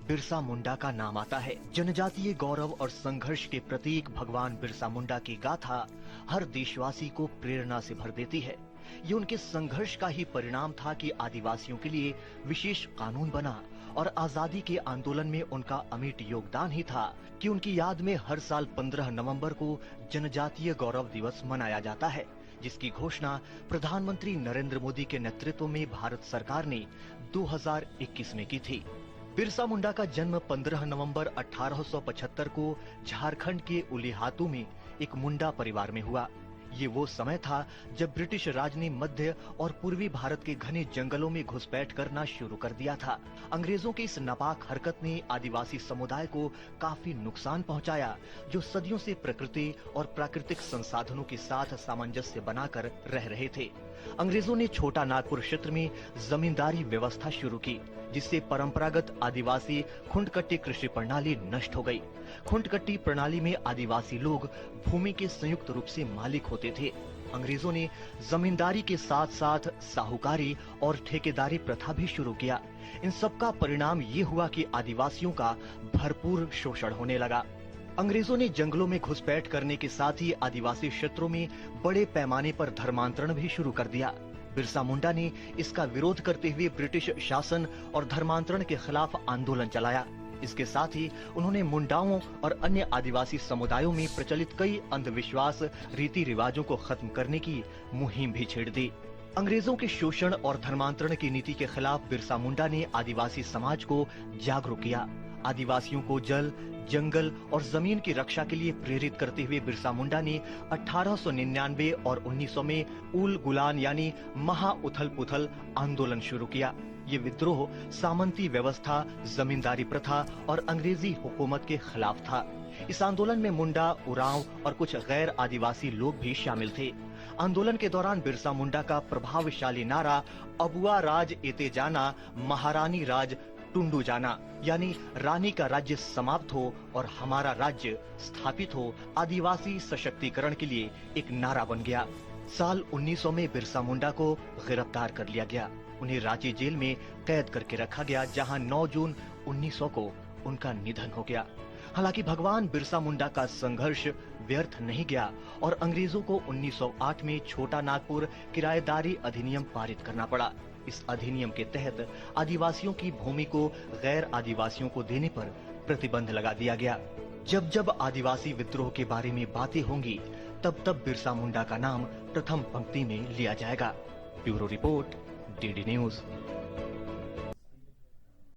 बिरसा मुंडा का नाम आता है। जनजातीय गौरव और संघर्ष के प्रतीक भगवान बिरसा मुंडा की गाथा हर देशवासी को प्रेरणा से भर देती है। ये उनके संघर्ष का ही परिणाम था कि आदिवासियों के लिए विशेष कानून बना और आजादी के आंदोलन में उनका अमिट योगदान ही था कि उनकी याद में हर साल 15 नवंबर को जनजातीय गौरव दिवस मनाया जाता है, जिसकी घोषणा प्रधानमंत्री नरेंद्र मोदी के नेतृत्व में भारत सरकार ने 2021 में की थी। बिरसा मुंडा का जन्म 15 नवंबर 1875 को झारखंड के उलीहातू में एक मुंडा परिवार में हुआ। ये वो समय था जब ब्रिटिश राज ने मध्य और पूर्वी भारत के घने जंगलों में घुसपैठ करना शुरू कर दिया था। अंग्रेजों की इस नापाक हरकत ने आदिवासी समुदाय को काफी नुकसान पहुंचाया, जो सदियों से प्रकृति और प्राकृतिक संसाधनों के साथ सामंजस्य बनाकर रह रहे थे। अंग्रेजों ने छोटा नागपुर क्षेत्र में जमींदारी व्यवस्था शुरू की, जिससे परंपरागत आदिवासी खुंडकट्टी कृषि प्रणाली नष्ट हो गई। खुंडकट्टी प्रणाली में आदिवासी लोग भूमि के संयुक्त रूप से मालिक होते थे। अंग्रेजों ने जमींदारी के साथ साथ साहूकारी और ठेकेदारी प्रथा भी शुरू किया। इन सब का परिणाम ये हुआ कि आदिवासियों का भरपूर शोषण होने लगा। अंग्रेजों ने जंगलों में घुसपैठ करने के साथ ही आदिवासी क्षेत्रों में बड़े पैमाने पर धर्मांतरण भी शुरू कर दिया। बिरसा मुंडा ने इसका विरोध करते हुए ब्रिटिश शासन और धर्मांतरण के खिलाफ आंदोलन चलाया। इसके साथ ही उन्होंने मुंडाओं और अन्य आदिवासी समुदायों में प्रचलित कई अंधविश्वास, रीति रिवाजों को खत्म करने की मुहिम भी छेड़ दी। अंग्रेजों के शोषण और धर्मांतरण की नीति के खिलाफ बिरसा मुंडा ने आदिवासी समाज को जागरूक किया। आदिवासियों को जल, जंगल और जमीन की रक्षा के लिए प्रेरित करते हुए बिरसा मुंडा ने 1899 और 1900 में उल गुलान यानी महा उथल पुथल आंदोलन शुरू किया। ये विद्रोह सामंती व्यवस्था, जमींदारी प्रथा और अंग्रेजी हुकूमत के खिलाफ था। इस आंदोलन में मुंडा, उरांव और कुछ गैर आदिवासी लोग भी शामिल थे। आंदोलन के दौरान बिरसा मुंडा का प्रभावशाली नारा अबुआ राज एते जाना, महारानी राज टुंडू जाना, यानी रानी का राज्य समाप्त हो और हमारा राज्य स्थापित हो, आदिवासी सशक्तिकरण के लिए एक नारा बन गया। साल 1900 में बिरसा मुंडा को गिरफ्तार कर लिया गया। उन्हें रांची जेल में कैद करके रखा गया, जहां 9 जून 1900 को उनका निधन हो गया। हालांकि भगवान बिरसा मुंडा का संघर्ष व्यर्थ नहीं गया और अंग्रेजों को 1908 में छोटा नागपुर किराएदारी अधिनियम पारित करना पड़ा। इस अधिनियम के तहत आदिवासियों की भूमि को गैर आदिवासियों को देने पर प्रतिबंध लगा दिया गया। जब जब आदिवासी विद्रोह के बारे में बातें होंगी, तब तब बिरसा मुंडा का नाम प्रथम पंक्ति में लिया जाएगा। Bureau report, DD news.